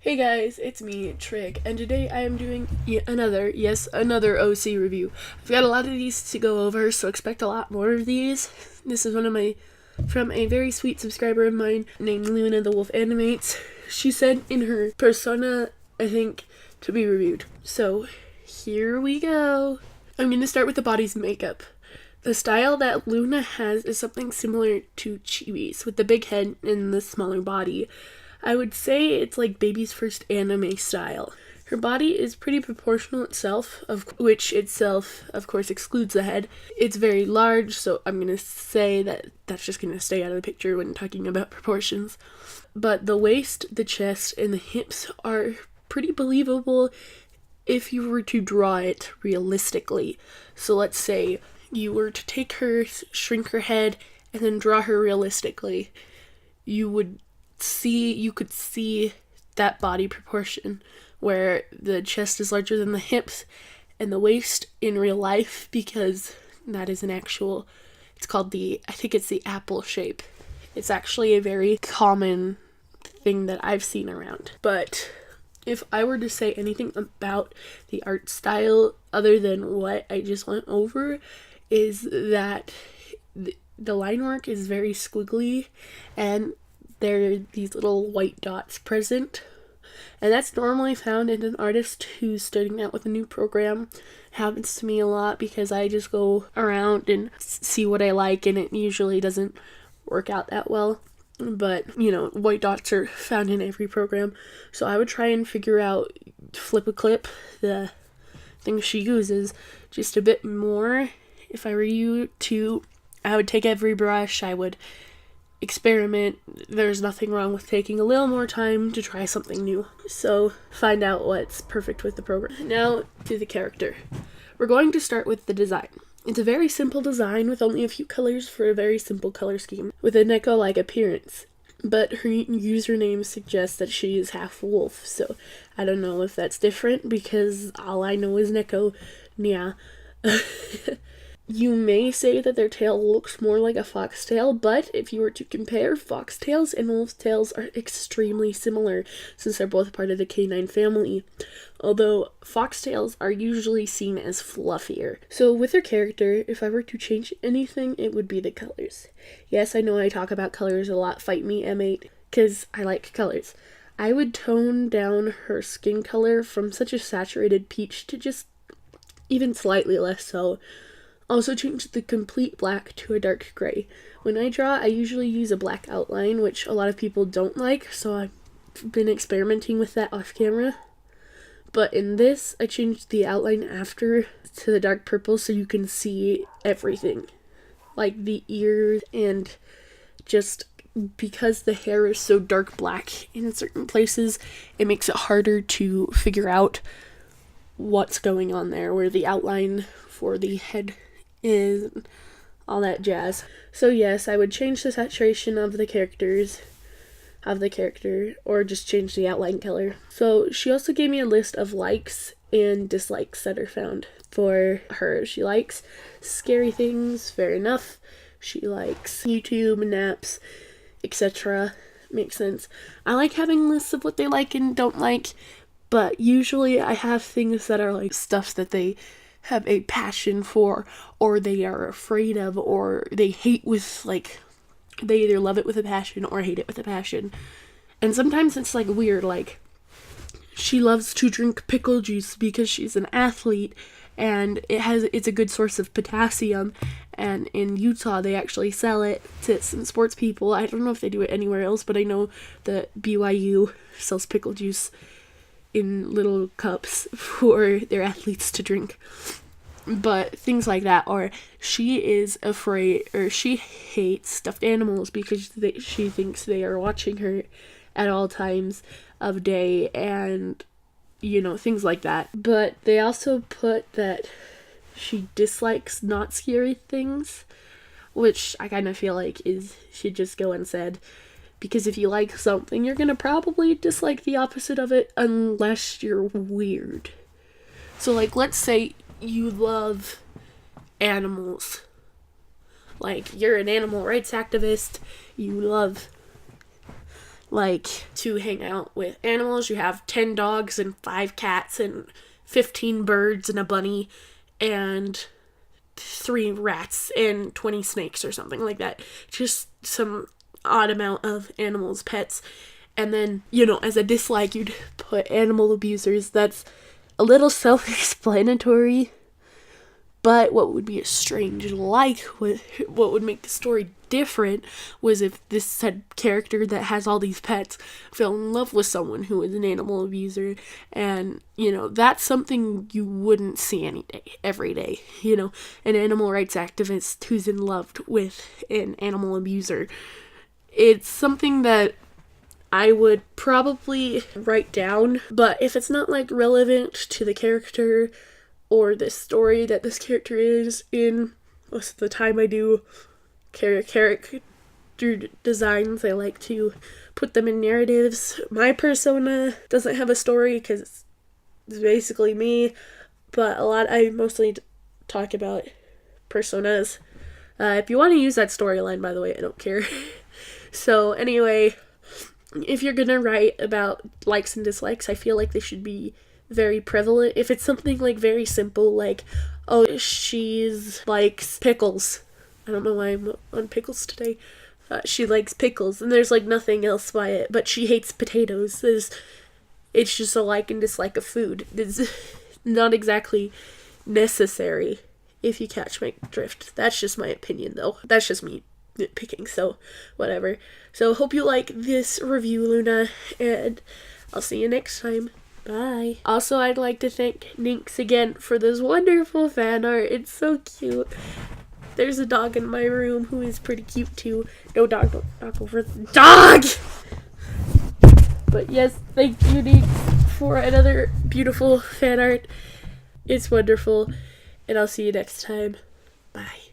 Hey guys, it's me, Trig, and today I am doing yet another OC review. I've got a lot of these to go over, so expect a lot more of these. This is from a very sweet subscriber of mine named Luna the Wolf Animates. She sent in her persona, I think, to be reviewed. So, here we go. I'm going to start with the body's makeup. The style that Luna has is something similar to Chibi's, with the big head and the smaller body. I would say it's like Baby's first anime style. Her body is pretty proportional itself, which itself, of course, excludes the head. It's very large, so I'm going to say that that's just going to stay out of the picture when talking about proportions. But the waist, the chest, and the hips are pretty believable if you were to draw it realistically. So let's say you were to take her, shrink her head, and then draw her realistically. You could see that body proportion where the chest is larger than the hips and the waist in real life, because that is it's called I think it's the apple shape. It's actually a very common thing that I've seen around. But if I were to say anything about the art style other than what I just went over, is that the line work is very squiggly and there are these little white dots present. And that's normally found in an artist who's starting out with a new program. It happens to me a lot because I just go around and see what I like, and it usually doesn't work out that well. But, white dots are found in every program. So I would try and flip a clip, the thing she uses, just a bit more. If I were you I would take every brush, I would experiment. There's nothing wrong with taking a little more time to try something new. So find out what's perfect with the program. Now to the character. We're going to start with the design. It's a very simple design with only a few colors for a very simple color scheme, with a Neko-like appearance. But her username suggests that she is half wolf, so I don't know if that's different because all I know is Neko. Yeah. You may say that their tail looks more like a foxtail, but if you were to compare, foxtails and wolf's tails are extremely similar since they're both part of the canine family, although foxtails are usually seen as fluffier. So with her character, if I were to change anything, it would be the colors. Yes, I know I talk about colors a lot, fight me M8, because I like colors. I would tone down her skin color from such a saturated peach to just even slightly less so. Also change the complete black to a dark gray. When I draw, I usually use a black outline, which a lot of people don't like, so I've been experimenting with that off camera. But in this, I changed the outline after to the dark purple so you can see everything. Like the ears, and just because the hair is so dark black in certain places, it makes it harder to figure out what's going on there, where the outline for the head is, all that jazz. So yes, I would change the saturation of the character, or just change the outline color. So she also gave me a list of likes and dislikes that are found for her. She likes scary things, fair enough. She likes YouTube, naps, etc. Makes sense. I like having lists of what they like and don't like, but usually I have things that are like stuff that they have a passion for, or they are afraid of, or they hate with, like, they either love it with a passion or hate it with a passion. And sometimes it's like weird, like she loves to drink pickle juice because she's an athlete and it's a good source of potassium, and in Utah they actually sell it to some sports people. I don't know if they do it anywhere else, but I know that BYU sells pickle juice in little cups for their athletes to drink. But things like that. Or she is afraid, or she hates stuffed animals because she thinks they are watching her at all times of day, and things like that. But they also put that she dislikes not scary things, which I kind of feel like should just go unsaid. Because if you like something, you're going to probably dislike the opposite of it unless you're weird. So, like, let's say you love animals. Like, you're an animal rights activist. You love like to hang out with animals. You have 10 dogs and 5 cats and 15 birds and a bunny and 3 rats and 20 snakes or something like that. Just some odd amount of animals, pets. And then, as a dislike, you'd put animal abusers. That's a little self-explanatory. But what would be a strange like, what would make the story different, was if this said character that has all these pets fell in love with someone who is an animal abuser. And, that's something you wouldn't see every day. An animal rights activist who's in love with an animal abuser. It's something that I would probably write down, but if it's not relevant to the character or the story that this character is in, most of the time I do character designs, I like to put them in narratives. My persona doesn't have a story because it's basically me, but I mostly talk about personas. If you want to use that storyline, by the way, I don't care. So anyway, if you're gonna write about likes and dislikes, I feel like they should be very prevalent. If it's something very simple, she's likes pickles. I don't know why I'm on pickles today. She likes pickles, and there's nothing else by it, but she hates potatoes. It's just a like and dislike of food. It's not exactly necessary, if you catch my drift. That's just my opinion, though. That's just me nitpicking, so whatever. So hope you like this review, Luna, and I'll see you next time. Bye. Also, I'd like to thank Ninx again for this wonderful fan art. It's so cute. There's a dog in my room who is pretty cute too. No, dog, don't knock over the dog! But yes, thank you, Ninx, for another beautiful fan art. It's wonderful, and I'll see you next time. Bye.